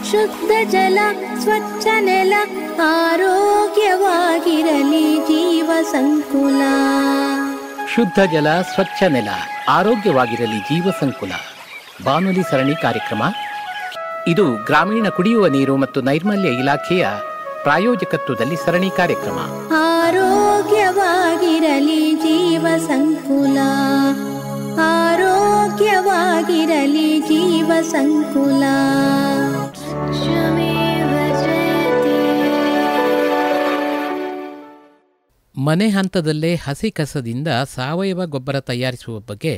ಶುದ್ಧ ಜಲ ಸ್ವಚ್ಛ ನೆಲ ಆರೋಗ್ಯವಾಗಿರಲಿ ಜೀವ ಸಂಕುಲ. ಶುದ್ಧ ಜಲ ಸ್ವಚ್ಛ ನೆಲ ಆರೋಗ್ಯವಾಗಿರಲಿ ಜೀವ ಸಂಕುಲ ಬಾನುಲಿ ಸರಣಿ ಕಾರ್ಯಕ್ರಮ. ಇದು ಗ್ರಾಮೀಣ ಕುಡಿಯುವ ನೀರು ಮತ್ತು ನೈರ್ಮಲ್ಯ ಇಲಾಖೆಯ ಪ್ರಾಯೋಜಕತ್ವದಲ್ಲಿ ಸರಣಿ ಕಾರ್ಯಕ್ರಮ. ಆರೋಗ್ಯವಾಗಿರಲಿ ಜೀವ ಸಂಕುಲ, ಆರೋಗ್ಯವಾಗಿರಲಿ ಜೀವ ಸಂಕುಲ. ಮನೆ ಹಂತದಲ್ಲೇ ಹಸಿ ಕಸದಿಂದ ಸಾವಯವ ಗೊಬ್ಬರ ತಯಾರಿಸುವ ಬಗ್ಗೆ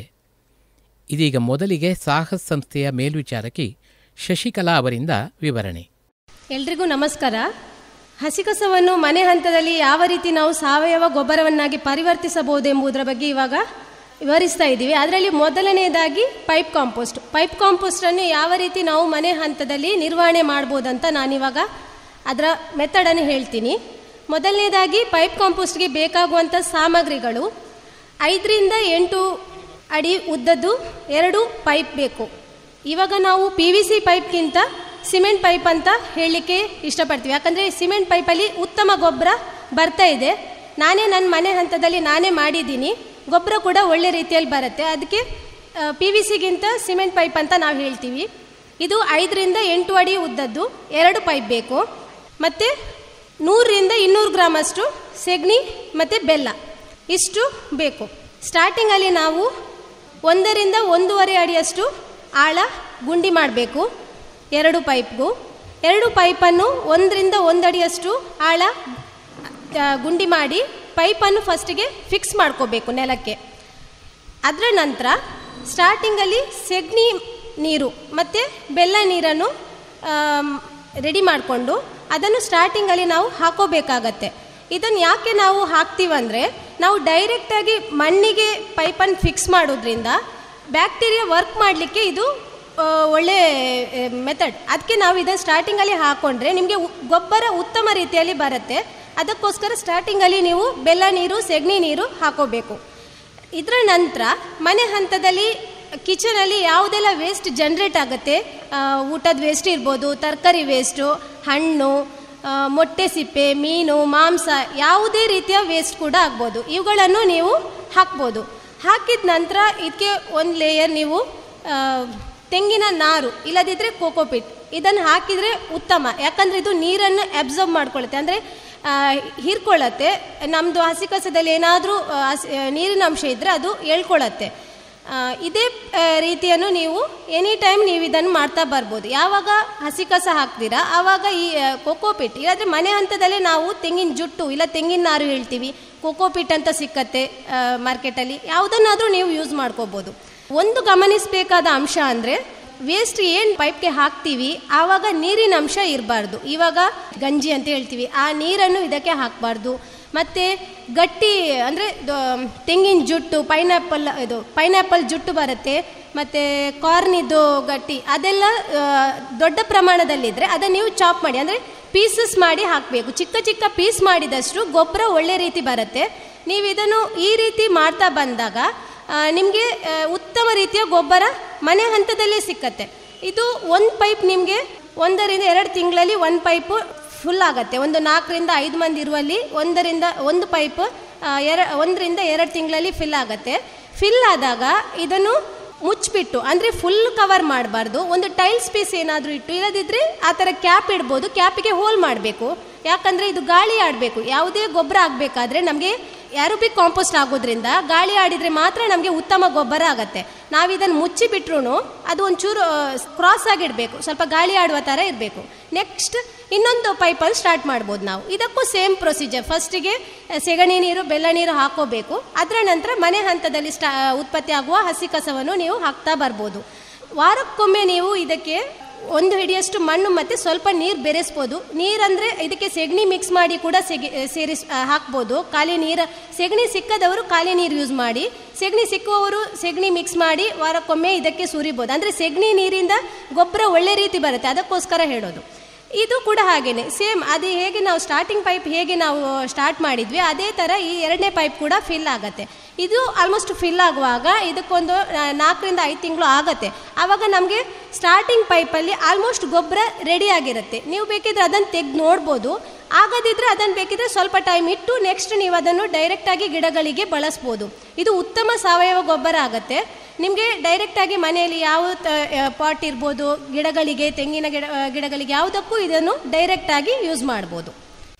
ಇದೀಗ ಮೊದಲಿಗೆ ಸಾಹಸ್ ಸಂಸ್ಥೆಯ ಮೇಲ್ವಿಚಾರಕಿ ಶಶಿಕಲಾ ಅವರಿಂದ ವಿವರಣೆ. ಎಲ್ರಿಗೂ ನಮಸ್ಕಾರ. ಹಸಿ ಕಸವನ್ನು ಮನೆ ಹಂತದಲ್ಲಿ ಯಾವ ರೀತಿ ನಾವು ಸಾವಯವ ಗೊಬ್ಬರವನ್ನಾಗಿ ಪರಿವರ್ತಿಸಬಹುದೆಂಬುದರ ಬಗ್ಗೆ ಇವಾಗ ವಿವರಿಸ್ತಾ ಇದ್ದೀವಿ. ಅದರಲ್ಲಿ ಮೊದಲನೆಯದಾಗಿ ಪೈಪ್ ಕಾಂಪೋಸ್ಟನ್ನು ಯಾವ ರೀತಿ ನಾವು ಮನೆ ಹಂತದಲ್ಲಿ ನಿರ್ವಹಣೆ ಮಾಡ್ಬೋದಂತ ನಾನಿವಾಗ ಅದರ ಮೆಥಡನ್ನು ಹೇಳ್ತೀನಿ. ಮೊದಲನೇದಾಗಿ ಪೈಪ್ ಕಾಂಪೋಸ್ಟ್ಗೆ ಬೇಕಾಗುವಂಥ ಸಾಮಗ್ರಿಗಳು 5 ರಿಂದ 8 ಅಡಿ ಉದ್ದದ್ದು 2 ಪೈಪ್ ಬೇಕು. ಇವಾಗ ನಾವು PVC ಪೈಪ್ಗಿಂತ ಸಿಮೆಂಟ್ ಪೈಪ್ ಅಂತ ಹೇಳಲಿಕ್ಕೆ ಇಷ್ಟಪಡ್ತೀವಿ. ಯಾಕಂದರೆ ಸಿಮೆಂಟ್ ಪೈಪಲ್ಲಿ ಉತ್ತಮ ಗೊಬ್ಬರ ಬರ್ತಾ ಇದೆ. ನನ್ನ ಮನೆ ಹಂತದಲ್ಲಿ ನಾನೇ ಮಾಡಿದ್ದೀನಿ. ಗೊಬ್ಬರ ಕೂಡ ಒಳ್ಳೆ ರೀತಿಯಲ್ಲಿ ಬರುತ್ತೆ. ಅದಕ್ಕೆ PVCಗಿಂತ ಸಿಮೆಂಟ್ ಪೈಪ್ ಅಂತ ನಾವು ಹೇಳ್ತೀವಿ. ಇದು 5 ರಿಂದ 8 ಅಡಿ ಉದ್ದದ್ದು 2 ಪೈಪ್ ಬೇಕು. ಮತ್ತು 100 ರಿಂದ 200 ಗ್ರಾಮಷ್ಟು ಸೆಗಣಿ ಮತ್ತು ಬೆಲ್ಲ ಇಷ್ಟು ಬೇಕು. ಸ್ಟಾರ್ಟಿಂಗಲ್ಲಿ ನಾವು 1 ರಿಂದ 1.5 ಅಡಿಯಷ್ಟು ಆಳ ಗುಂಡಿ ಮಾಡಬೇಕು 2 ಪೈಪ್ಗೂ. 2 ಪೈಪನ್ನು 1 ರಿಂದ 1 ಅಡಿಯಷ್ಟು ಆಳ ಗುಂಡಿ ಮಾಡಿ ಪೈಪನ್ನು ಫಸ್ಟಿಗೆ ಫಿಕ್ಸ್ ಮಾಡ್ಕೋಬೇಕು ನೆಲಕ್ಕೆ. ಅದರ ನಂತರ ಸ್ಟಾರ್ಟಿಂಗಲ್ಲಿ ಸೆಗಣಿ ನೀರು ಮತ್ತು ಬೆಲ್ಲ ನೀರನ್ನು ರೆಡಿ ಮಾಡಿಕೊಂಡು ಅದನ್ನು ಸ್ಟಾರ್ಟಿಂಗಲ್ಲಿ ನಾವು ಹಾಕೋಬೇಕಾಗತ್ತೆ. ಇದನ್ನು ಯಾಕೆ ನಾವು ಹಾಕ್ತೀವಂದರೆ, ನಾವು ಡೈರೆಕ್ಟಾಗಿ ಮಣ್ಣಿಗೆ ಪೈಪನ್ನು ಫಿಕ್ಸ್ ಮಾಡೋದ್ರಿಂದ ಬ್ಯಾಕ್ಟೀರಿಯಾ ವರ್ಕ್ ಮಾಡಲಿಕ್ಕೆ ಇದು ಒಳ್ಳೆ ಮೆಥಡ್. ಅದಕ್ಕೆ ನಾವು ಇದನ್ನು ಸ್ಟಾರ್ಟಿಂಗಲ್ಲಿ ಹಾಕ್ಕೊಂಡ್ರೆ ನಿಮಗೆ ಗೊಬ್ಬರ ಉತ್ತಮ ರೀತಿಯಲ್ಲಿ ಬರುತ್ತೆ. ಅದಕ್ಕೋಸ್ಕರ ಸ್ಟಾರ್ಟಿಂಗಲ್ಲಿ ನೀವು ಬೆಲ್ಲ ನೀರು ಸೆಗಣಿ ನೀರು ಹಾಕೋಬೇಕು. ಇದರ ನಂತರ ಮನೆ ಹಂತದಲ್ಲಿ ಕಿಚನಲ್ಲಿ ಯಾವುದೆಲ್ಲ ವೇಸ್ಟ್ ಜನ್ರೇಟ್ ಆಗುತ್ತೆ, ಊಟದ ವೇಸ್ಟ್ ಇರ್ಬೋದು, ತರಕಾರಿ ವೇಸ್ಟು, ಹಣ್ಣು, ಮೊಟ್ಟೆ ಸಿಪ್ಪೆ, ಮೀನು, ಮಾಂಸ, ಯಾವುದೇ ರೀತಿಯ ವೇಸ್ಟ್ ಕೂಡ ಆಗ್ಬೋದು. ಇವುಗಳನ್ನು ನೀವು ಹಾಕ್ಬೋದು. ಹಾಕಿದ ನಂತರ ಇದಕ್ಕೆ ಒಂದು ಲೇಯರ್ ನೀವು ತೆಂಗಿನ ನಾರು ಇಲ್ಲದಿದ್ದರೆ ಕೋಕೋಪಿಟ್ ಇದನ್ನು ಹಾಕಿದರೆ ಉತ್ತಮ. ಯಾಕಂದರೆ ಇದು ನೀರನ್ನು ಅಬ್ಸರ್ವ್ ಮಾಡ್ಕೊಳ್ಳುತ್ತೆ, ಅಂದರೆ ಹೀರ್ಕೊಳ್ಳುತ್ತೆ. ನಮ್ಮದು ಹಸಿ ಕಸದಲ್ಲಿ ಏನಾದರೂ ನೀರಿನ ಅಂಶ ಇದ್ದರೆ ಅದು ಎಳ್ಕೊಳ್ಳುತ್ತೆ. ಇದೇ ರೀತಿಯನ್ನು ನೀವು ಎನಿ ಟೈಮ್ ನೀವು ಇದನ್ನು ಮಾಡ್ತಾ ಬರ್ಬೋದು. ಯಾವಾಗ ಹಸಿ ಕಸ ಹಾಕ್ತೀರಾ ಆವಾಗ ಈ ಕೋಕೋಪಿಟ್, ಇಲ್ಲಾಂದರೆ ಮನೆ ಹಂತದಲ್ಲೇ ನಾವು ತೆಂಗಿನ ಜುಟ್ಟು ಇಲ್ಲ ತೆಂಗಿನ ನಾರು ಹೇಳ್ತೀವಿ, ಕೋಕೋಪಿಟ್ ಅಂತ ಸಿಕ್ಕತ್ತೆ ಮಾರ್ಕೆಟಲ್ಲಿ, ಯಾವುದನ್ನಾದರೂ ನೀವು ಯೂಸ್ ಮಾಡ್ಕೋಬೋದು. ಒಂದು ಗಮನಿಸಬೇಕಾದ ಅಂಶ ಅಂದರೆ ವೇಸ್ಟ್ ಏನು ಪೈಪ್ಗೆ ಹಾಕ್ತೀವಿ ಆವಾಗ ನೀರಿನ ಅಂಶ ಇರಬಾರ್ದು. ಇವಾಗ ಗಂಜಿ ಅಂತ ಹೇಳ್ತೀವಿ, ಆ ನೀರನ್ನು ಇದಕ್ಕೆ ಹಾಕಬಾರ್ದು. ಮತ್ತು ಗಟ್ಟಿ ಅಂದರೆ ತೆಂಗಿನ ಜುಟ್ಟು, ಪೈನಾಪಲ್ ಜುಟ್ಟು ಬರುತ್ತೆ, ಮತ್ತು ಕಾರ್ನಿದ್ದು ಗಟ್ಟಿ, ಅದೆಲ್ಲ ದೊಡ್ಡ ಪ್ರಮಾಣದಲ್ಲಿದ್ದರೆ ಅದನ್ನು ನೀವು ಚಾಪ್ ಮಾಡಿ, ಅಂದರೆ ಪೀಸಸ್ ಮಾಡಿ ಹಾಕಬೇಕು. ಚಿಕ್ಕ ಚಿಕ್ಕ ಪೀಸ್ ಮಾಡಿದಷ್ಟು ಗೊಬ್ಬರ ಒಳ್ಳೆ ರೀತಿ ಬರುತ್ತೆ. ನೀವು ಇದನ್ನು ಈ ರೀತಿ ಮಾಡ್ತಾ ಬಂದಾಗ ನಿಮಗೆ ಉತ್ತಮ ರೀತಿಯ ಗೊಬ್ಬರ ಮನೆ ಹಂತದಲ್ಲೇ ಸಿಕ್ಕತ್ತೆ. ಇದು ಒಂದು ಪೈಪ್ ನಿಮಗೆ 1 ರಿಂದ 2 ತಿಂಗಳಲ್ಲಿ 1 ಪೈಪು ಫುಲ್ ಆಗುತ್ತೆ. ಒಂದು 4 ರಿಂದ 5 ಮಂದಿ ಇರುವಲ್ಲಿ 1 ಪೈಪ್ 1 ರಿಂದ 2 ತಿಂಗಳಲ್ಲಿ ಫಿಲ್ ಆಗುತ್ತೆ. ಫಿಲ್ ಆದಾಗ ಇದನ್ನು ಮುಚ್ಚಿಬಿಟ್ಟು, ಅಂದರೆ ಫುಲ್ ಕವರ್ ಮಾಡಬಾರ್ದು, ಒಂದು ಟೈಲ್ಸ್ ಪೀಸ್ ಏನಾದರೂ ಇಟ್ಟು, ಇಲ್ಲದಿದ್ದರೆ ಆ ಥರ ಕ್ಯಾಪ್ ಇಡ್ಬೋದು. ಕ್ಯಾಪಿಗೆ ಹೋಲ್ ಮಾಡಬೇಕು, ಯಾಕಂದರೆ ಇದು ಗಾಳಿ ಆಡಬೇಕು. ಯಾವುದೇ ಗೊಬ್ಬರ ಆಗಬೇಕಾದ್ರೆ ನಮಗೆ ಏರೋಬಿಕ್ ಕಾಂಪೋಸ್ಟ್ ಆಗೋದ್ರಿಂದ ಗಾಳಿ ಆಡಿದರೆ ಮಾತ್ರ ನಮಗೆ ಉತ್ತಮ ಗೊಬ್ಬರ ಆಗುತ್ತೆ. ನಾವಿದನ್ನು ಮುಚ್ಚಿಬಿಟ್ರೂ ಅದು ಒಂಚೂರು ಕ್ರಾಸ್ ಆಗಿಡಬೇಕು, ಸ್ವಲ್ಪ ಗಾಳಿ ಆಡುವ ಥರ ಇರಬೇಕು. ನೆಕ್ಸ್ಟ್ ಇನ್ನೊಂದು ಪೈಪಲ್ಲಿ ಸ್ಟಾರ್ಟ್ ಮಾಡ್ಬೋದು ನಾವು. ಇದಕ್ಕೂ ಸೇಮ್ ಪ್ರೊಸೀಜರ್. ಫಸ್ಟಿಗೆ ಸೆಗಣಿ ನೀರು ಬೆಲ್ಲ ನೀರು ಹಾಕೋಬೇಕು. ಅದರ ನಂತರ ಮನೆ ಹಂತದಲ್ಲಿ ಉತ್ಪತ್ತಿ ಆಗುವ ಹಸಿ ಕಸವನ್ನು ನೀವು ಹಾಕ್ತಾ ಬರ್ಬೋದು. ವಾರಕ್ಕೊಮ್ಮೆ ನೀವು ಇದಕ್ಕೆ 1 ಹಿಡಿಯಷ್ಟು ಮಣ್ಣು ಮತ್ತು ಸ್ವಲ್ಪ ನೀರು ಬೆರೆಸ್ಬೋದು. ನೀರಂದರೆ ಇದಕ್ಕೆ ಸೆಗಣಿ ಮಿಕ್ಸ್ ಮಾಡಿ ಕೂಡ ಹಾಕ್ಬೋದು. ಖಾಲಿ ನೀರು, ಸೆಗಣಿ ಸಿಕ್ಕದವರು ಖಾಲಿ ನೀರು ಯೂಸ್ ಮಾಡಿ, ಸೆಗಣಿ ಸಿಕ್ಕುವವರು ಸೆಗಣಿ ಮಿಕ್ಸ್ ಮಾಡಿ ವಾರಕ್ಕೊಮ್ಮೆ ಇದಕ್ಕೆ ಸುರಿಬೋದು. ಅಂದರೆ ಸೆಗಣಿ ನೀರಿಂದ ಗೊಬ್ಬರ ಒಳ್ಳೆ ರೀತಿ ಬರುತ್ತೆ, ಅದಕ್ಕೋಸ್ಕರ ಹೇಳೋದು. ಇದು ಕೂಡ ಹಾಗೇನೆ ಸೇಮ್, ಅದೇ ಹೇಗೆ ನಾವು ಸ್ಟಾರ್ಟಿಂಗ್ ಪೈಪ್ ಹೇಗೆ ನಾವು ಸ್ಟಾರ್ಟ್ ಮಾಡಿದ್ವಿ ಅದೇ ಥರ ಈ ಎರಡನೇ ಪೈಪ್ ಕೂಡ ಫಿಲ್ ಆಗುತ್ತೆ. ಇದು ಆಲ್ಮೋಸ್ಟ್ ಫಿಲ್ ಆಗುವಾಗ ಇದಕ್ಕೊಂದು 4 ರಿಂದ 5 ತಿಂಗಳು ಆಗುತ್ತೆ. ಆವಾಗ ನಮಗೆ ಸ್ಟಾರ್ಟಿಂಗ್ ಪೈಪಲ್ಲಿ ಆಲ್ಮೋಸ್ಟ್ ಗೊಬ್ಬರ ರೆಡಿ ಆಗಿರುತ್ತೆ. ನೀವು ಬೇಕಿದ್ರೆ ಅದನ್ನು ತೆಗೆದು ನೋಡ್ಬೋದು. ಆಗದಿದ್ದರೆ ಅದನ್ನು ಬೇಕಿದ್ರೆ ಸ್ವಲ್ಪ ಟೈಮ್ ಇಟ್ಟು ನೆಕ್ಸ್ಟ್ ನೀವು ಅದನ್ನು ಡೈರೆಕ್ಟಾಗಿ ಗಿಡಗಳಿಗೆ ಬಳಸ್ಬೋದು. ಇದು ಉತ್ತಮ ಸಾವಯವ ಗೊಬ್ಬರ ಆಗುತ್ತೆ. ನಿಮಗೆ ಡೈರೆಕ್ಟಾಗಿ ಮನೆಯಲ್ಲಿ ಯಾವ ಪಾಟ್ ಇರ್ಬೋದು, ಗಿಡಗಳಿಗೆ, ತೆಂಗಿನ ಗಿಡಗಳಿಗೆ ಯಾವುದಕ್ಕೂ ಇದನ್ನು ಡೈರೆಕ್ಟಾಗಿ ಯೂಸ್ ಮಾಡ್ಬೋದು.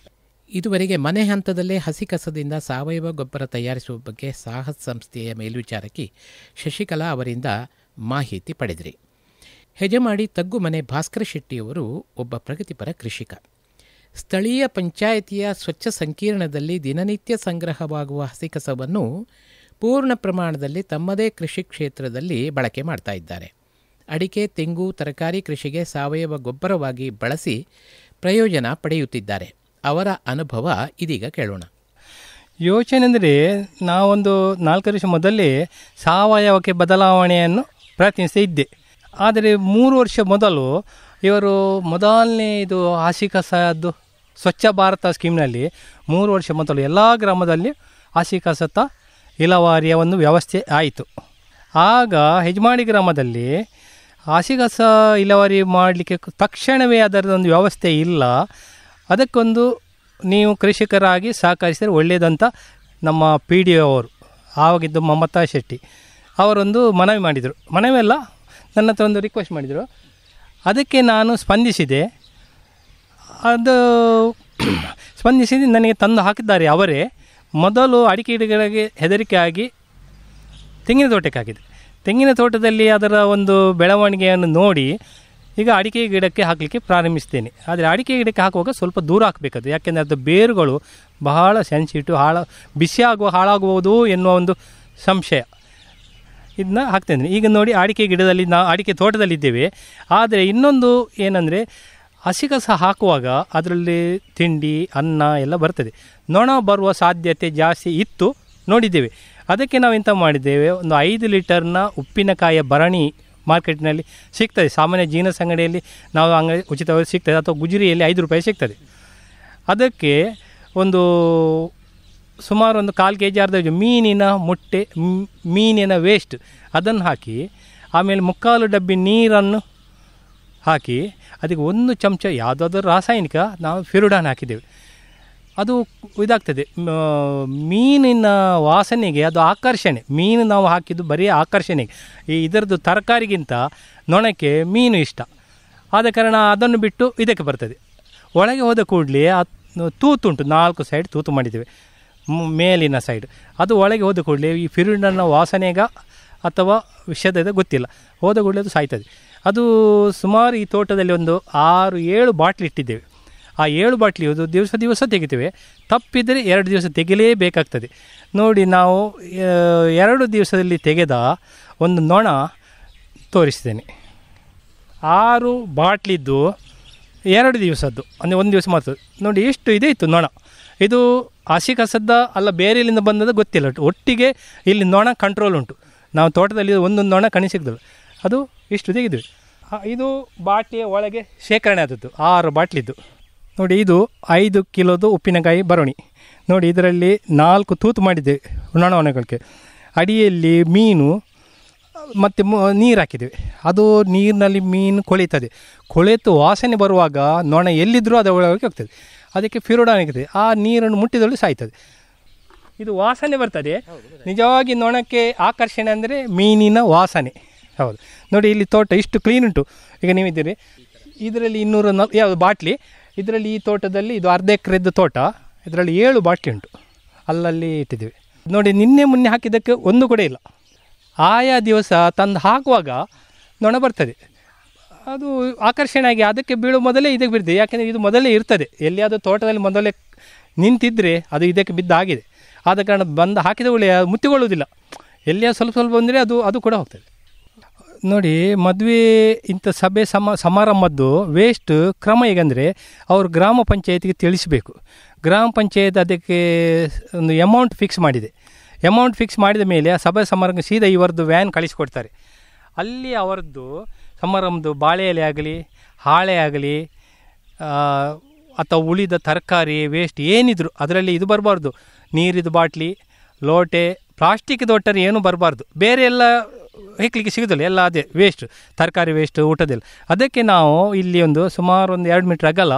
ಇದುವರೆಗೆ ಮನೆ ಹಂತದಲ್ಲೇ ಹಸಿ ಕಸದಿಂದ ಸಾವಯವ ಗೊಬ್ಬರ ತಯಾರಿಸುವ ಬಗ್ಗೆ ಸಾಹಸ್ ಸಂಸ್ಥೆಯ ಮೇಲ್ವಿಚಾರಕಿ ಶಶಿಕಲಾ ಅವರಿಂದ ಮಾಹಿತಿ ಪಡೆದ್ರಿ. ಹೆಜಮಾಡಿ ತಗ್ಗುಮನೆ ಭಾಸ್ಕರ ಶೆಟ್ಟಿಯವರು ಒಬ್ಬ ಪ್ರಗತಿಪರ ಕೃಷಿಕ. ಸ್ಥಳೀಯ ಪಂಚಾಯಿತಿಯ ಸ್ವಚ್ಛ ಸಂಕೀರ್ಣದಲ್ಲಿ ದಿನನಿತ್ಯ ಸಂಗ್ರಹವಾಗುವ ಹಸಿ ಕಸವನ್ನು ಪೂರ್ಣ ಪ್ರಮಾಣದಲ್ಲಿ ತಮ್ಮದೇ ಕೃಷಿ ಕ್ಷೇತ್ರದಲ್ಲಿ ಬಳಕೆ ಮಾಡ್ತಾ ಇದ್ದಾರೆ. ಅಡಿಕೆ, ತೆಂಗು, ತರಕಾರಿ ಕೃಷಿಗೆ ಸಾವಯವ ಗೊಬ್ಬರವಾಗಿ ಬಳಸಿ ಪ್ರಯೋಜನ ಪಡೆಯುತ್ತಿದ್ದಾರೆ. ಅವರ ಅನುಭವ ಇದೀಗ ಕೇಳೋಣ. ಯೋಚನೆ ಅಂದರೆ ನಾವೊಂದು 4 ವರ್ಷ ಮೊದಲೇ ಸಾವಯವಕ್ಕೆ ಬದಲಾವಣೆಯನ್ನು ಪ್ರಯತ್ನಿಸ್ತಾ ಇದ್ದೆ. ಆದರೆ 3 ವರ್ಷ ಮೊದಲು ಇವರು ಮೊದಲನೇ ಇದು ಹಸಿ ಕಸದ್ದು ಸ್ವಚ್ಛ ಭಾರತ ಸ್ಕೀಮ್ನಲ್ಲಿ 3 ವರ್ಷ ಮೊದಲು ಎಲ್ಲ ಗ್ರಾಮದಲ್ಲಿ ಹಸಿ ಕಸದ ಇಲವಾರಿಯ ಒಂದು ವ್ಯವಸ್ಥೆ ಆಯಿತು. ಆಗ ಹೆಜಮಾಡಿ ಗ್ರಾಮದಲ್ಲಿ ಹಸಿ ಕಸ ಇಲವಾರಿ ಮಾಡಲಿಕ್ಕೆ ತಕ್ಷಣವೇ ಅದರದೊಂದು ವ್ಯವಸ್ಥೆ ಇಲ್ಲ. ಅದಕ್ಕೊಂದು ನೀವು ಕೃಷಿಕರಾಗಿ ಸಹಕರಿಸಿದರೆ ಒಳ್ಳೆಯದಂತ ನಮ್ಮ PDO ಅವರು ಆವಾಗಿದ್ದು ಮಮತಾ ಶೆಟ್ಟಿ ಅವರೊಂದು ಮನವಿ ಮಾಡಿದರು. ಮನವಿಯಲ್ಲ, ನನ್ನ ಹತ್ರ ಒಂದು ರಿಕ್ವೆಸ್ಟ್ ಮಾಡಿದರು. ಅದಕ್ಕೆ ನಾನು ಸ್ಪಂದಿಸಿದೆ. ಅದು ಸ್ಪಂದಿಸಿದ ನನಗೆ ತಂದು ಹಾಕಿದ್ದಾರೆ ಅವರೇ. ಮೊದಲು ಅಡಿಕೆ ಗಿಡಗಳಿಗೆ ಹೆದರಿಕೆ ಆಗಿ ತೆಂಗಿನ ತೋಟಕ್ಕೆ ಹಾಕಿದೆ. ತೆಂಗಿನ ತೋಟದಲ್ಲಿ ಅದರ ಒಂದು ಬೆಳವಣಿಗೆಯನ್ನು ನೋಡಿ ಈಗ ಅಡಿಕೆ ಗಿಡಕ್ಕೆ ಹಾಕಲಿಕ್ಕೆ ಪ್ರಾರಂಭಿಸ್ತೇನೆ. ಆದರೆ ಅಡಿಕೆ ಗಿಡಕ್ಕೆ ಹಾಕುವಾಗ ಸ್ವಲ್ಪ ದೂರ ಹಾಕಬೇಕದು, ಯಾಕೆಂದರೆ ಅದು ಬೇರುಗಳು ಬಹಳ ಸೆನ್ಸಿಟಿವ್, ಹಾಳಾಗುವುದು ಎನ್ನುವ ಒಂದು ಸಂಶಯ. ಇದನ್ನ ಹಾಕ್ತೇನೆ. ಈಗ ನೋಡಿ ಅಡಿಕೆ ಗಿಡದಲ್ಲಿ ಅಡಿಕೆ ತೋಟದಲ್ಲಿದ್ದೇವೆ. ಆದರೆ ಇನ್ನೊಂದು ಏನಂದರೆ ಹಸಿ ಕಸ ಹಾಕುವಾಗ ಅದರಲ್ಲಿ ತಿಂಡಿ, ಅನ್ನ ಎಲ್ಲ ಬರ್ತದೆ. ನೊಣ ಬರುವ ಸಾಧ್ಯತೆ ಜಾಸ್ತಿ ಇತ್ತು, ನೋಡಿದ್ದೇವೆ. ಅದಕ್ಕೆ ನಾವು ಎಂತ ಮಾಡಿದ್ದೇವೆ, ಒಂದು 5 ಲೀಟರ್ನ ಉಪ್ಪಿನಕಾಯಿಯ ಭರಣಿ ಮಾರ್ಕೆಟ್ನಲ್ಲಿ ಸಿಗ್ತದೆ. ಸಾಮಾನ್ಯ ಜೀನಸ್ ಅಂಗಡಿಯಲ್ಲಿ ನಾವು ಅಂಗಡಿ ಉಚಿತವಾಗಿ ಸಿಗ್ತದೆ, ಅಥವಾ ಗುಜರಿಯಲ್ಲಿ 5 ರೂಪಾಯಿ ಸಿಗ್ತದೆ. ಅದಕ್ಕೆ ಒಂದು ಸುಮಾರು ಒಂದು 1/4 kg ಅರ್ಧ ಮೀನಿನ ಮೊಟ್ಟೆ, ಮೀನಿನ ವೇಸ್ಟ್ ಅದನ್ನು ಹಾಕಿ, ಆಮೇಲೆ 3/4 ಡಬ್ಬಿ ನೀರನ್ನು ಹಾಕಿ, ಅದಕ್ಕೆ 1 ಚಮಚ ಯಾವುದಾದ್ರೂ ರಾಸಾಯನಿಕ ನಾವು ಫಿರುಡಾನ್ ಹಾಕಿದ್ದೇವೆ. ಅದು ಇದಾಗ್ತದೆ, ಮೀನಿನ ವಾಸನೆಗೆ ಅದು ಆಕರ್ಷಣೆ. ಮೀನು ನಾವು ಹಾಕಿದ್ದು ಬರೀ ಆಕರ್ಷಣೆಗೆ. ಇದರದ್ದು ತರಕಾರಿಗಿಂತ ನೊಣಕ್ಕೆ ಮೀನು ಇಷ್ಟ. ಆದ ಕಾರಣ ಅದನ್ನು ಬಿಟ್ಟು ಇದಕ್ಕೆ ಬರ್ತದೆ. ಒಳಗೆ ಹೋದ ಕೂಡಲೇ ತೂತುಂಟು, 4 ಸೈಡ್ ತೂತು ಮಾಡಿದ್ದೇವೆ, ಮೇಲಿನ ಸೈಡ್. ಅದು ಒಳಗೆ ಹೋದ ಕೂಡಲೇ ಈ ಫಿರುಡನ್ನ ವಾಸನೆಗ ಅಥವಾ ವಿಷದ ಗೊತ್ತಿಲ್ಲ, ಹೋದ ಕೂಡಲೇ ಅದು ಸಾಯ್ತದೆ. ಅದು ಸುಮಾರು ಈ ತೋಟದಲ್ಲಿ ಒಂದು 6-7 ಬಾಟ್ಲಿ ಇಟ್ಟಿದ್ದೇವೆ. ಆ 7 ಬಾಟ್ಲಿ ದಿವಸ ತೆಗಿತೇವೆ. ತಪ್ಪಿದರೆ 2 ದಿವಸ ತೆಗಿಲೇಬೇಕಾಗ್ತದೆ. ನೋಡಿ, ನಾವು 2 ದಿವಸದಲ್ಲಿ ತೆಗೆದ ಒಂದು ನೊಣ ತೋರಿಸ್ತೇನೆ. 6 ಬಾಟ್ಲಿದ್ದು 2 ದಿವಸದ್ದು, ಅಂದರೆ 1 ದಿವಸ ಮಾತ್ರ. ನೋಡಿ ಎಷ್ಟು ಇದೆ ಇತ್ತು ನೊಣ. ಇದು ಹಸಿ ಕಸದ ಅಲ್ಲ ಬೇರೆಲಿಂದ ಬಂದದ್ದು ಗೊತ್ತಿಲ್ಲ. ಒಟ್ಟಿಗೆ ಇಲ್ಲಿ ನೊಣ ಕಂಟ್ರೋಲ್ ಉಂಟು. ನಾವು ತೋಟದಲ್ಲಿ ಒಂದೊಂದು ನೊಣ ಕಣಿಸಿದ್ದಳು, ಅದು ಇಷ್ಟು ತೆಗೆದ್ವಿ. ಇದು ಬಾಟ್ಲಿಯ ಒಳಗೆ ಶೇಖರಣೆ ಆದದ್ದು 6 ಬಾಟ್ಲಿದ್ದು. ನೋಡಿ, ಇದು 5 ಕಿಲೋದು ಉಪ್ಪಿನಕಾಯಿ ಬರೋಣಿ. ನೋಡಿ, ಇದರಲ್ಲಿ 4 ತೂತು ಮಾಡಿದ್ದೇವೆ ನೊಣಗಳಿಗೆ. ಅಡಿಯಲ್ಲಿ ಮೀನು ಮತ್ತು ನೀರು ಹಾಕಿದ್ದೇವೆ. ಅದು ನೀರಿನಲ್ಲಿ ಮೀನು ಕೊಳೆತು ವಾಸನೆ ಬರುವಾಗ ನೊಣ ಎಲ್ಲಿದ್ದರೂ ಅದರ ಒಳಗೆ ಹೋಗ್ತದೆ. ಅದಕ್ಕೆ ಫಿರೋಡಾನ್ ಆಗಿದೆ, ಆ ನೀರನ್ನು ಮುಟ್ಟಿದಲ್ಲಿ ಸಾಯ್ತದೆ. ಇದು ವಾಸನೆ ಬರ್ತದೆ. ನಿಜವಾಗಿ ನೊಣಕ್ಕೆ ಆಕರ್ಷಣೆ ಅಂದರೆ ಮೀನಿನ ವಾಸನೆ. ಹೌದು, ನೋಡಿ ಇಲ್ಲಿ ತೋಟ ಇಷ್ಟು ಕ್ಲೀನ್ ಉಂಟು. ಈಗ ನೀವಿದ್ದೀರಿ, ಇದರಲ್ಲಿ 240 ಬಾಟ್ಲಿ. ಇದರಲ್ಲಿ ಈ ತೋಟದಲ್ಲಿ ಇದು 1/2 ಎಕರೆದ್ದು ತೋಟ. ಇದರಲ್ಲಿ 7 ಬಾಟ್ಲಿ ಉಂಟು, ಅಲ್ಲಲ್ಲಿ ಇಟ್ಟಿದ್ದೀವಿ. ನೋಡಿ, ನಿನ್ನೆ ಮೊನ್ನೆ ಹಾಕಿದ್ದಕ್ಕೆ ಒಂದು ಕೂಡ ಇಲ್ಲ. ಆಯಾ ದಿವಸ ತಂದು ಹಾಕುವಾಗ ನೊಣ ಬರ್ತದೆ. ಅದು ಆಕರ್ಷಣೆಯಾಗಿ ಅದಕ್ಕೆ ಬೀಳುವ ಮೊದಲೇ ಇದಕ್ಕೆ ಬಿಡ್ತದೆ. ಯಾಕೆಂದರೆ ಇದು ಮೊದಲೇ ಇರ್ತದೆ. ಎಲ್ಲಿಯಾದರೂ ತೋಟದಲ್ಲಿ ಮೊದಲೇ ನಿಂತಿದ್ದರೆ ಅದು ಇದಕ್ಕೆ ಬಿದ್ದಾಗಿದೆ. ಆದ ಕಾರಣ ಬಂದು ಹಾಕಿದ ಒಳ್ಳೆಯ ಮುತ್ತಿಕೊಳ್ಳುವುದಿಲ್ಲ. ಎಲ್ಲಿಯ ಸ್ವಲ್ಪ ಬಂದರೆ ಅದು ಕೂಡ ಹೋಗ್ತದೆ. ನೋಡಿ, ಮದುವೆ ಇಂಥ ಸಭೆ ಸಮಾರಂಭದ್ದು ವೇಸ್ಟ್ ಕ್ರಮ ಹೇಗೆಂದರೆ ಅವರು ಗ್ರಾಮ ಪಂಚಾಯತಿಗೆ ತಿಳಿಸಬೇಕು. ಗ್ರಾಮ ಪಂಚಾಯತ್ ಅದಕ್ಕೆ ಒಂದು ಅಮೌಂಟ್ ಫಿಕ್ಸ್ ಮಾಡಿದೆ. ಅಮೌಂಟ್ ಫಿಕ್ಸ್ ಮಾಡಿದ ಮೇಲೆ ಆ ಸಭೆ ಸಮಾರಂಭ ಸೀದಾ ಇವರದ್ದು ವ್ಯಾನ್ ಕಳಿಸಿಕೊಡ್ತಾರೆ. ಅಲ್ಲಿ ಅವರದ್ದು ಸಮಾರಂಭದ್ದು ಬಾಳೆ ಎಲೆ ಆಗಲಿ, ಹಾಳೆ ಆಗಲಿ, ಅಥವಾ ಉಳಿದ ತರಕಾರಿ ವೇಸ್ಟ್ ಏನಿದ್ರು ಅದರಲ್ಲಿ ಇದು ಬರಬಾರ್ದು. ನೀರಿದು ಬಾಟ್ಲಿ, ಲೋಟೆ, ಪ್ಲಾಸ್ಟಿಕ್ದು ಒಟ್ಟಾರೆ ಏನೂ ಬರಬಾರ್ದು. ಬೇರೆ ಎಲ್ಲ ಹೆಕ್ಲಿಕ್ಕೆ ಸಿಗೋದಿಲ್ಲ, ಎಲ್ಲ ಅದೇ ವೇಸ್ಟ್, ತರಕಾರಿ ವೇಸ್ಟ್, ಊಟದೆಲ್ಲ. ಅದಕ್ಕೆ ನಾವು ಇಲ್ಲಿ ಒಂದು ಸುಮಾರು ಒಂದು 2 ಮೀಟ್ರ್ ಅಗಲ,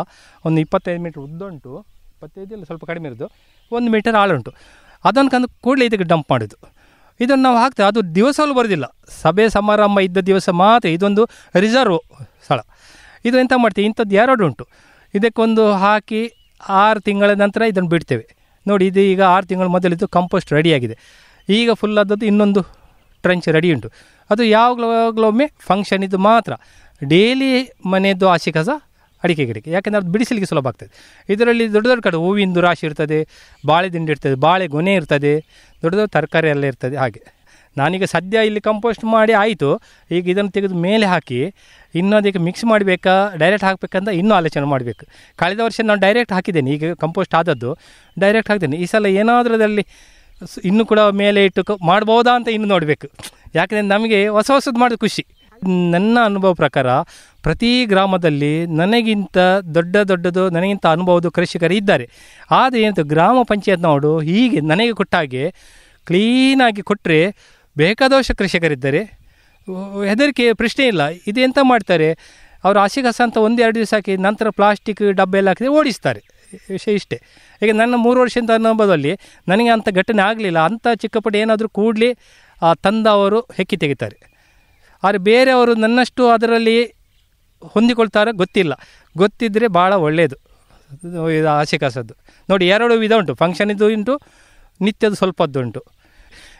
ಒಂದು 25 ಮೀಟ್ರ್ ಉದ್ದ ಉಂಟು, 25 ಇಲ್ಲ ಸ್ವಲ್ಪ ಕಡಿಮೆ ಇರೋದು, 1 ಮೀಟರ್ ಆಳ ಉಂಟು. ಅದನ್ನು ಕಂಡು ಕೂಡಲೇ ಇದಕ್ಕೆ ಡಂಪ್ ಮಾಡೋದು. ಇದನ್ನು ನಾವು ಹಾಕ್ತೇವೆ. ಅದು ದಿವಸವೂ ಬರೋದಿಲ್ಲ, ಸಭೆ ಸಮಾರಂಭ ಇದ್ದ ದಿವಸ ಮಾತ್ರ. ಇದೊಂದು ರಿಸರ್ವ್ ಸ್ಥಳ. ಇದು ಎಂತ ಮಾಡ್ತೀವಿ, ಇಂಥದ್ದು 2 ಉಂಟು. ಇದಕ್ಕೊಂದು ಹಾಕಿ 6 ತಿಂಗಳ ನಂತರ ಇದನ್ನು ಬಿಡ್ತೇವೆ. ನೋಡಿ, ಇದು ಈಗ 6 ತಿಂಗಳ ಮೊದಲಿದ್ದು ಕಂಪೋಸ್ಟ್ ರೆಡಿಯಾಗಿದೆ. ಈಗ ಫುಲ್ ಆದದ್ದು ಇನ್ನೊಂದು ಟ್ರಂಚ್ ರೆಡಿ ಉಂಟು. ಅದು ಯಾವಾಗಲೊಮ್ಮೆ ಫಂಕ್ಷನ್ ಇದು ಮಾತ್ರ. ಡೈಲಿ ಮನೆಯದ್ದು ಹಸಿ ಕಸ ಅಡಿಕೆ ಗಿಡಕ್ಕೆ, ಯಾಕೆಂದರೆ ಅದು ಬಿಡಿಸಲಿಕ್ಕೆ ಸುಲಭ ಆಗ್ತದೆ. ಇದರಲ್ಲಿ ದೊಡ್ಡ ದೊಡ್ಡ ಕಡೆ ಹೂವಿಂದು ರಾಶಿ ಇರ್ತದೆ, ಬಾಳೆ ದಿಂಡು ಇರ್ತದೆ, ಬಾಳೆ ಗೊನೆ ಇರ್ತದೆ, ದೊಡ್ಡ ದೊಡ್ಡ ತರಕಾರಿ ಎಲ್ಲ ಇರ್ತದೆ. ಹಾಗೆ ನಾನೀಗ ಸದ್ಯ ಇಲ್ಲಿ ಕಂಪೋಸ್ಟ್ ಮಾಡಿ ಆಯಿತು. ಈಗ ಇದನ್ನು ತೆಗೆದು ಮೇಲೆ ಹಾಕಿ ಇನ್ನೂ ಅದಕ್ಕೆ ಮಿಕ್ಸ್ ಮಾಡಬೇಕಾ ಡೈರೆಕ್ಟ್ ಹಾಕಬೇಕಂತ ಇನ್ನೂ ಆಲೋಚನೆ ಮಾಡಬೇಕು. ಕಳೆದ ವರ್ಷ ನಾನು ಡೈರೆಕ್ಟ್ ಹಾಕಿದ್ದೇನೆ, ಈಗ ಕಂಪೋಸ್ಟ್ ಆದದ್ದು ಡೈರೆಕ್ಟ್ ಹಾಕಿದ್ದೇನೆ. ಈ ಸಲ ಏನಾದರೂ ಅದರಲ್ಲಿ ಇನ್ನೂ ಕೂಡ ಮೇಲೆ ಇಟ್ಟು ಮಾಡ್ಬೋದಾ ಅಂತ ಇನ್ನು ನೋಡಬೇಕು. ಯಾಕೆಂದರೆ ನಮಗೆ ಹೊಸ ಹೊಸದು ಮಾಡೋದು ಖುಷಿ. ನನ್ನ ಅನುಭವ ಪ್ರಕಾರ ಪ್ರತಿ ಗ್ರಾಮದಲ್ಲಿ ನನಗಿಂತ ದೊಡ್ಡದು ನನಗಿಂತ ಅನುಭವದ ಕೃಷಿಕರು ಇದ್ದಾರೆ. ಆದರೆ ಏನಂತ ಗ್ರಾಮ ಪಂಚಾಯತ್ನವರು ಹೀಗೆ ನನಗೆ ಕೊಟ್ಟಾಗೆ ಕ್ಲೀನಾಗಿ ಕೊಟ್ಟರೆ ಬೇಕಾದಷ್ಟು ಕೃಷಿಕರಿದ್ದಾರೆ. ಹೆದರಿಕೆ ಪ್ರಶ್ನೆ ಇಲ್ಲ. ಇದೆಂತ ಮಾಡ್ತಾರೆ, ಅವರು ಹಸಿ ಕಸ ಅಂತ 1-2 ದಿವಸ ಹಾಕಿ ನಂತರ ಪ್ಲಾಸ್ಟಿಕ್ ಡಬ್ಬೆ ಎಲ್ಲ ಹಾಕಿದ್ರೆ ಓಡಿಸ್ತಾರೆ. ವಿಷಯ ಇಷ್ಟೇ. ಈಗ ನನ್ನ 3 ವರ್ಷದ ಅನುಭವದಲ್ಲಿ ನನಗೆ ಅಂಥ ಘಟನೆ ಆಗಲಿಲ್ಲ. ಅಂಥ ಚಿಕ್ಕಪುಟ್ಟ ಏನಾದರೂ ಕೂಡಲೇ ತಂದವರು ಹೆಕ್ಕಿ ತೆಗಿತಾರೆ. ಆದರೆ ಬೇರೆಯವರು ನನ್ನಷ್ಟು ಅದರಲ್ಲಿ ಹೊಂದಿಕೊಳ್ತಾರೆ ಗೊತ್ತಿಲ್ಲ. ಗೊತ್ತಿದ್ದರೆ ಭಾಳ ಒಳ್ಳೆಯದು ಇದು ಹಸಿ ಕಸದ್ದು. ನೋಡಿ, 2 ವಿಧ ಉಂಟು, ಫಂಕ್ಷನಿದ್ದು ಉಂಟು, ನಿತ್ಯದ್ದು ಸ್ವಲ್ಪದ್ದು ಉಂಟು.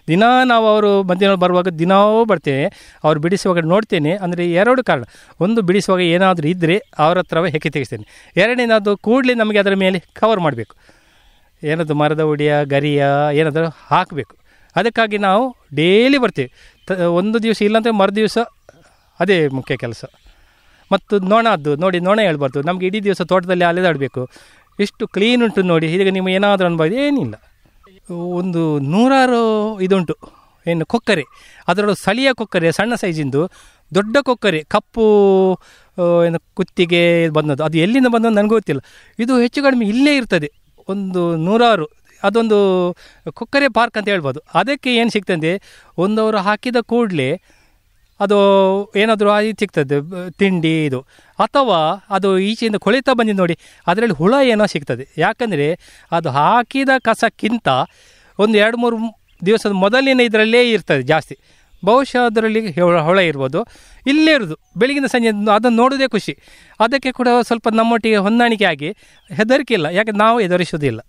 ದಿನ ನಾವು ಅವರು ಮಧ್ಯಾಹ್ನ ಬರುವಾಗ ದಿನವೂ ಬರ್ತೇನೆ, ಅವ್ರು ಬಿಡಿಸುವಾಗ ನೋಡ್ತೇನೆ. ಅಂದರೆ 2 ಕಾರಣ. ಒಂದು, ಬಿಡಿಸುವಾಗ ಏನಾದರೂ ಇದ್ದರೆ ಅವ್ರ ಹತ್ರವೇ ಹೆಕ್ಕಿ ತೆಗಿಸ್ತೇನೆ. 2ನೇದು ಕೂಡಲೇ ನಮಗೆ ಅದರ ಮೇಲೆ ಕವರ್ ಮಾಡಬೇಕು, ಏನಾದರೂ ಮರದ ಉಡಿಯ ಗರಿಯ ಏನಾದರೂ ಹಾಕಬೇಕು. ಅದಕ್ಕಾಗಿ ನಾವು ಡೈಲಿ ಬರ್ತೀವಿ. ಒಂದು ದಿವಸ ಇಲ್ಲಾಂದರೆ ಮರುದಿವಸ ಅದೇ ಮುಖ್ಯ ಕೆಲಸ. ಮತ್ತು ನೊಣದ್ದು ನೋಡಿ, ನೊಣ ಹೇಳ್ಬಾರ್ದು. ನಮಗೆ ಇಡೀ ದಿವಸ ತೋಟದಲ್ಲಿ ಅಲೆದಾಡಬೇಕು. ಎಷ್ಟು ಕ್ಲೀನ್ ಉಂಟು ನೋಡಿ. ಈಗ ನೀವು ಏನಾದರೂ ಅನ್ಬೋದು, ಏನಿಲ್ಲ. ಒಂದು 100 ಇದುಂಟು, ಏನು ಕೊಕ್ಕರೆ, ಅದರೊಳಗೆ ಸ್ಥಳೀಯ ಕೊಕ್ಕರೆ, ಸಣ್ಣ ಸೈಜಿಂದು, ದೊಡ್ಡ ಕೊಕ್ಕರೆ, ಕಪ್ಪು ಏನು ಕುತ್ತಿಗೆ ಬಂದದ್ದು. ಅದು ಎಲ್ಲಿಂದ ಬಂದದ್ದು ನನಗೂ ಗೊತ್ತಿಲ್ಲ. ಇದು ಹೆಚ್ಚು ಕಡಿಮೆ ಇಲ್ಲೇ ಇರ್ತದೆ, ಒಂದು 100. ಅದೊಂದು ಕೊಕ್ಕರೆ ಪಾರ್ಕ್ ಅಂತ ಹೇಳ್ಬೋದು. ಅದಕ್ಕೆ ಏನು ಸಿಗ್ತದೆ, ಒಂದವರು ಹಾಕಿದ ಕೂಡಲೇ ಅದು ಏನಾದರೂ ಸಿಗ್ತದೆ ತಿಂಡಿ ಇದು, ಅಥವಾ ಅದು ಈಚೆಯಿಂದ ಕೊಳಿತಾ ಬಂದಿದ್ದು ನೋಡಿ, ಅದರಲ್ಲಿ ಹುಳ ಏನೋ ಸಿಗ್ತದೆ. ಯಾಕಂದರೆ ಅದು ಹಾಕಿದ ಕಸಕ್ಕಿಂತ ಒಂದು 2-3 ದಿವಸದ ಮೊದಲಿನ ಇದರಲ್ಲೇ ಇರ್ತದೆ ಜಾಸ್ತಿ. ಬಹುಶಃ ಅದರಲ್ಲಿ ಹುಳ ಇರ್ಬೋದು. ಇಲ್ಲೇ ಇರೋದು ಬೆಳಗಿನ ಸಂಜೆ ಅದನ್ನು ನೋಡೋದೇ ಖುಷಿ. ಅದಕ್ಕೆ ಕೂಡ ಸ್ವಲ್ಪ ನಮ್ಮೊಟ್ಟಿಗೆ ಹೊಂದಾಣಿಕೆ ಆಗಿ ಹೆದರಿಕೆ ಇಲ್ಲ, ಯಾಕೆ ನಾವು ಎದುರಿಸೋದಿಲ್ಲ.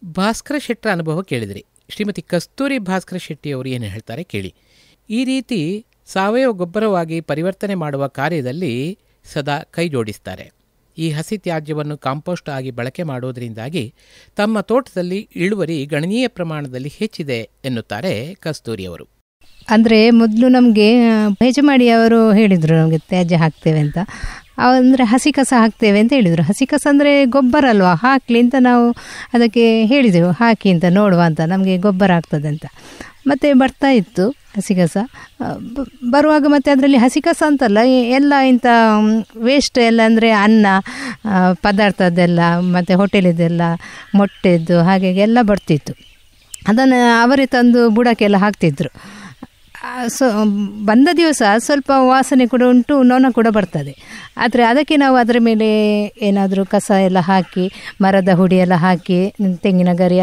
ಭಾಸ್ಕರ ಶೆಟ್ಟರ ಅನುಭವ ಕೇಳಿದ್ರಿ. ಶ್ರೀಮತಿ ಕಸ್ತೂರಿ ಭಾಸ್ಕರ ಶೆಟ್ಟಿಯವರು ಏನು ಹೇಳ್ತಾರೆ ಕೇಳಿ. ಈ ರೀತಿ ಸಾವಯವ ಗೊಬ್ಬರವಾಗಿ ಪರಿವರ್ತನೆ ಮಾಡುವ ಕಾರ್ಯದಲ್ಲಿ ಸದಾ ಕೈ ಜೋಡಿಸ್ತಾರೆ. ಈ ಹಸಿ ತ್ಯಾಜ್ಯವನ್ನು ಕಾಂಪೋಸ್ಟ್ ಆಗಿ ಬಳಕೆ ಮಾಡೋದರಿಂದಾಗಿ ತಮ್ಮ ತೋಟದಲ್ಲಿ ಇಳುವರಿ ಗಣನೀಯ ಪ್ರಮಾಣದಲ್ಲಿ ಹೆಚ್ಚಿದೆ ಎನ್ನುತ್ತಾರೆ ಕಸ್ತೂರಿಯವರು. ಅಂದರೆ ಮೊದಲು ನಮಗೆ ಯಜಮಾಡಿ ಅವರು ಹೇಳಿದರು ನಮಗೆ ತ್ಯಾಜ್ಯ ಹಾಕ್ತೇವೆ ಅಂತ. ಅಂದರೆ ಹಸಿ ಕಸ ಹಾಕ್ತೇವೆ ಅಂತ ಹೇಳಿದರು. ಹಸಿ ಕಸ ಅಂದರೆ ಗೊಬ್ಬರ ಅಲ್ವಾ, ಹಾಕಲಿ ಅಂತ ನಾವು ಅದಕ್ಕೆ ಹೇಳಿದೆವು, ಹಾಕಿ ಅಂತ ನೋಡುವ ಅಂತ, ನಮಗೆ ಗೊಬ್ಬರ ಆಗ್ತದೆ ಅಂತ. ಮತ್ತು ಬರ್ತಾ ಇತ್ತು ಹಸಿ ಕಸ. ಬರುವಾಗ ಮತ್ತು ಅದರಲ್ಲಿ ಹಸಿ ಕಸ ಅಂತಲ್ಲ, ಎಲ್ಲ ಇಂಥ ವೇಸ್ಟ್ ಎಲ್ಲ, ಅಂದರೆ ಅನ್ನ ಪದಾರ್ಥದ್ದೆಲ್ಲ ಮತ್ತು ಹೋಟೆಲಿದ್ದೆಲ್ಲ, ಮೊಟ್ಟೆದ್ದು ಹಾಗೆ ಎಲ್ಲ ಬರ್ತಿತ್ತು. ಅದನ್ನು ಅವರೇ ತಂದು ಬುಡಕ್ಕೆಲ್ಲ ಹಾಕ್ತಿದ್ರು. ಬಂದ ದಿವಸ ಸ್ವಲ್ಪ ವಾಸನೆ ಕೂಡ ಉಂಟು, ನೊಣ ಕೂಡ ಬರ್ತದೆ. ಆದರೆ ಅದಕ್ಕೆ ನಾವು ಅದರ ಮೇಲೆ ಏನಾದರೂ ಕಸ ಎಲ್ಲ ಹಾಕಿ, ಮರದ ಹುಡಿ ಎಲ್ಲ ಹಾಕಿ, ತೆಂಗಿನ ಗರಿ,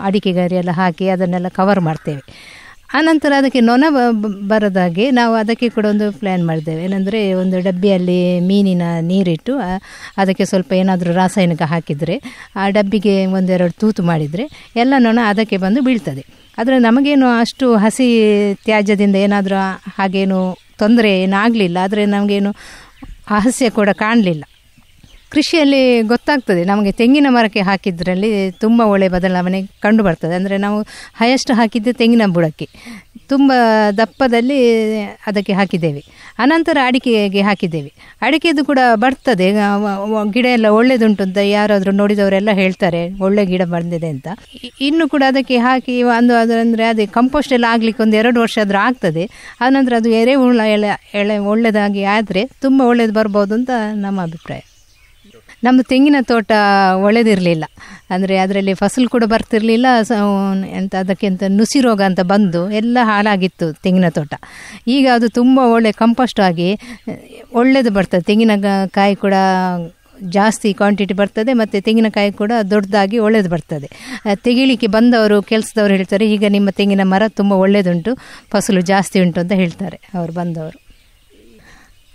ಅಡಿಕೆ ಗರಿ ಎಲ್ಲ ಹಾಕಿ ಅದನ್ನೆಲ್ಲ ಕವರ್ ಮಾಡ್ತೇವೆ. ಆನಂತರ ಅದಕ್ಕೆ ನೊಣ ಬರದಾಗೆ ನಾವು ಅದಕ್ಕೆ ಕೂಡ ಒಂದು ಪ್ಲ್ಯಾನ್ ಮಾಡಿದ್ದೇವೆ. ಏನಂದರೆ, ಒಂದು ಡಬ್ಬಿಯಲ್ಲಿ ಮೀನಿನ ನೀರಿಟ್ಟು ಅದಕ್ಕೆ ಸ್ವಲ್ಪ ಏನಾದರೂ ರಾಸಾಯನಿಕ ಹಾಕಿದರೆ, ಆ ಡಬ್ಬಿಗೆ 1-2 ತೂತು ಮಾಡಿದರೆ ಎಲ್ಲ ನೊಣ ಅದಕ್ಕೆ ಬಂದು ಬೀಳ್ತದೆ. ಆದರೆ ನಮಗೇನು ಅಷ್ಟು ಹಸಿ ತ್ಯಾಜ್ಯದಿಂದ ಏನಾದರೂ ಹಾಗೇನು ತೊಂದರೆ ಏನಾಗಲಿಲ್ಲ. ಆದರೆ ನಮಗೇನು ಅಹಸ್ಯ ಕೂಡ ಕಾಣಲಿಲ್ಲ. ಕೃಷಿಯಲ್ಲಿ ಗೊತ್ತಾಗ್ತದೆ ನಮಗೆ. ತೆಂಗಿನ ಮರಕ್ಕೆ ಹಾಕಿದ್ರಲ್ಲಿ ತುಂಬ ಒಳ್ಳೆಯ ಬದಲಾವಣೆ ಕಂಡು ಬರ್ತದೆ. ಅಂದರೆ ನಾವು ಹೈಯೆಸ್ಟ್ ಹಾಕಿದ್ದೆ ತೆಂಗಿನ ಬುಡಕ್ಕೆ, ತುಂಬ ದಪ್ಪದಲ್ಲಿ ಅದಕ್ಕೆ ಹಾಕಿದ್ದೇವೆ. ಅನಂತರ ಅಡಿಕೆಗೆ ಹಾಕಿದ್ದೇವೆ. ಅಡಿಕೆದು ಕೂಡ ಬರ್ತದೆ, ಗಿಡ ಎಲ್ಲ ಒಳ್ಳೆಯದುಂಟು ಅಂತ ಯಾರಾದರೂ ನೋಡಿದವರೆಲ್ಲ ಹೇಳ್ತಾರೆ, ಒಳ್ಳೆ ಗಿಡ ಬಂದಿದೆ ಅಂತ. ಇನ್ನು ಕೂಡ ಅದಕ್ಕೆ ಹಾಕಿ ಅಂದರೆ ಅದೇ ಕಂಪೋಸ್ಟ್ ಎಲ್ಲ ಆಗಲಿಕ್ಕೆ 1-2 ವರ್ಷ ಆದರೂ ಆಗ್ತದೆ. ಆನಂತರ ಅದು ಎರೆಹುಳ ಎಳೆ ಒಳ್ಳೆಯದಾಗಿ ಆದರೆ ತುಂಬ ಒಳ್ಳೆಯದು ಬರ್ಬೋದು ಅಂತ ನಮ್ಮ ಅಭಿಪ್ರಾಯ. ನಮ್ಮದು ತೆಂಗಿನ ತೋಟ ಒಳ್ಳೆದಿರಲಿಲ್ಲ, ಅಂದರೆ ಅದರಲ್ಲಿ ಫಸಲು ಕೂಡ ಬರ್ತಿರಲಿಲ್ಲ. ಎಂತ ಅದಕ್ಕೆಂತ ನುಸಿ ರೋಗ ಅಂತ ಬಂದು ಎಲ್ಲ ಹಾಳಾಗಿತ್ತು ತೆಂಗಿನ ತೋಟ. ಈಗ ಅದು ತುಂಬ ಒಳ್ಳೆ ಕಂಪೋಸ್ಟ್ ಆಗಿ ಒಳ್ಳೆಯದು ಬರ್ತದೆ. ತೆಂಗಿನಕಾಯಿ ಕೂಡ ಜಾಸ್ತಿ ಕ್ವಾಂಟಿಟಿ ಬರ್ತದೆ ಮತ್ತು ತೆಂಗಿನಕಾಯಿ ಕೂಡ ದೊಡ್ಡದಾಗಿ ಒಳ್ಳೆಯದು ಬರ್ತದೆ. ತೆಗಿಲಿಕ್ಕೆ ಬಂದವರು ಕೆಲಸದವರು ಹೇಳ್ತಾರೆ, ಈಗ ನಿಮ್ಮ ತೆಂಗಿನ ಮರ ತುಂಬ ಒಳ್ಳೆಯದುಂಟು, ಫಸಲು ಜಾಸ್ತಿ ಉಂಟು ಅಂತ ಹೇಳ್ತಾರೆ ಅವರು ಬಂದವರು.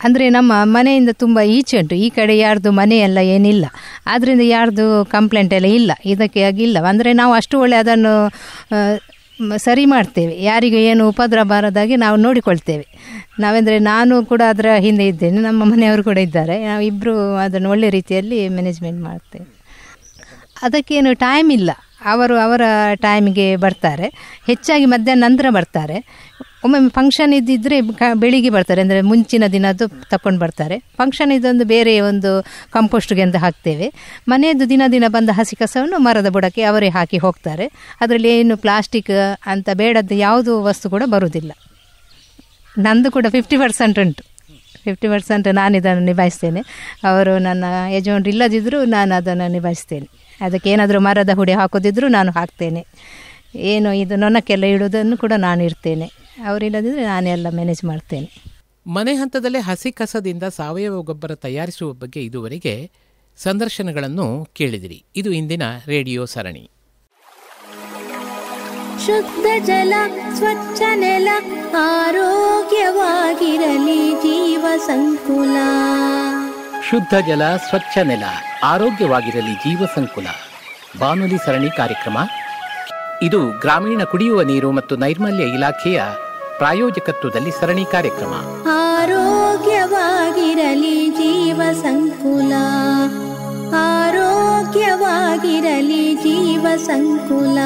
ಅಂದರೆ ನಮ್ಮ ಮನೆಯಿಂದ ತುಂಬ ಈಚೆ ಉಂಟು, ಈ ಕಡೆ ಯಾರ್ದು ಮನೆಯೆಲ್ಲ ಏನಿಲ್ಲ, ಆದ್ದರಿಂದ ಯಾರ್ದು ಕಂಪ್ಲೇಂಟ್ ಎಲ್ಲ ಇಲ್ಲ, ಇದಕ್ಕೆ ಆಗಿಲ್ಲ. ಅಂದರೆ ನಾವು ಅಷ್ಟು ಒಳ್ಳೆ ಅದನ್ನು ಸರಿ ಮಾಡ್ತೇವೆ, ಯಾರಿಗೂ ಏನು ಉಪದ್ರ ಬಾರದಾಗಿ ನಾವು ನೋಡಿಕೊಳ್ತೇವೆ. ನಾವೆಂದರೆ ನಾನು ಕೂಡ ಅದರ ಹಿಂದೆ ಇದ್ದೇನೆ, ನಮ್ಮ ಮನೆಯವರು ಕೂಡ ಇದ್ದಾರೆ, ನಾವಿಬ್ಬರು ಅದನ್ನು ಒಳ್ಳೆ ರೀತಿಯಲ್ಲಿ ಮ್ಯಾನೇಜ್ಮೆಂಟ್ ಮಾಡ್ತೇವೆ. ಅದಕ್ಕೇನು ಟೈಮ್ ಇಲ್ಲ, ಅವರು ಅವರ ಟೈಮಿಗೆ ಬರ್ತಾರೆ, ಹೆಚ್ಚಾಗಿ ಮಧ್ಯಾಹ್ನ ನಂತರ ಬರ್ತಾರೆ. ಒಮ್ಮೊಮ್ಮೆ ಫಂಕ್ಷನ್ ಇದ್ದಿದ್ದರೆ ಬೆಳಿಗ್ಗೆ ಬರ್ತಾರೆ, ಅಂದರೆ ಮುಂಚಿನ ದಿನದ್ದು ತಗೊಂಡು ಬರ್ತಾರೆ. ಫಂಕ್ಷನ್ ಇದೊಂದು ಬೇರೆ ಒಂದು ಕಂಪೋಸ್ಟ್ಗೆ ಅಂತ ಹಾಕ್ತೇವೆ. ಮನೆಯದ್ದು ದಿನ ಬಂದ ಹಸಿ ಕಸವನ್ನು ಮರದ ಬುಡಕ್ಕೆ ಅವರೇ ಹಾಕಿ ಹೋಗ್ತಾರೆ. ಅದರಲ್ಲಿ ಏನು ಪ್ಲಾಸ್ಟಿಕ್ ಅಂತ ಬೇಡದ್ದು ಯಾವುದು ವಸ್ತು ಕೂಡ ಬರುವುದಿಲ್ಲ. ನಂದು ಕೂಡ 50% ಉಂಟು, 50% ನಾನು ಇದನ್ನು ನಿಭಾಯಿಸ್ತೇನೆ. ಅವರು ನನ್ನ ಯಜಮಾನರು ಇಲ್ಲದಿದ್ದರೂ ನಾನು ಅದನ್ನು ನಿಭಾಯಿಸ್ತೇನೆ. ಅದಕ್ಕೆ ಏನಾದರೂ ಮರದ ಹುಡಿ ಹಾಕೋದಿದ್ರೂ ನಾನು ಹಾಕ್ತೇನೆ. ಏನು ಇದು ನೊಣಕ್ಕೆಲ್ಲ ಇಡೋದನ್ನು ಕೂಡ ನಾನು ಇರ್ತೇನೆ, ಅವರಿಲ್ಲದಿದ್ದರೆ ನಾನೆಲ್ಲ ಮ್ಯಾನೇಜ್ ಮಾಡ್ತೇನೆ. ಮನೆ ಹಂತದಲ್ಲೇ ಹಸಿ ಕಸದಿಂದ ಸಾವಯವ ಗೊಬ್ಬರ ತಯಾರಿಸುವ ಬಗ್ಗೆ ಇದುವರೆಗೆ ಸಂದರ್ಶನಗಳನ್ನು ಕೇಳಿದಿರಿ. ಇದು ಇಂದಿನ ರೇಡಿಯೋ ಸರಣಿ. ಶುದ್ಧ ಜಲ ಸ್ವಚ್ಛ ನೆಲ ಆರೋಗ್ಯವಾಗಿರಲಿ ಜೀವ ಸಂಕುಲ. ಶುದ್ಧ ಜಲ ಸ್ವಚ್ಛ ನೆಲ ಆರೋಗ್ಯವಾಗಿರಲಿ ಜೀವ ಸಂಕುಲ ಬಾನುಲಿ ಸರಣಿ ಕಾರ್ಯಕ್ರಮ. ಇದು ಗ್ರಾಮೀಣ ಕುಡಿಯುವ ನೀರು ಮತ್ತು ನೈರ್ಮಲ್ಯ ಇಲಾಖೆಯ ಪ್ರಾಯೋಜಕತ್ವದಲ್ಲಿ ಸರಣಿ ಕಾರ್ಯಕ್ರಮ. ಆರೋಗ್ಯವಾಗಿರಲಿ ಜೀವ ಸಂಕುಲ, ಆರೋಗ್ಯವಾಗಿರಲಿ ಜೀವ ಸಂಕುಲ.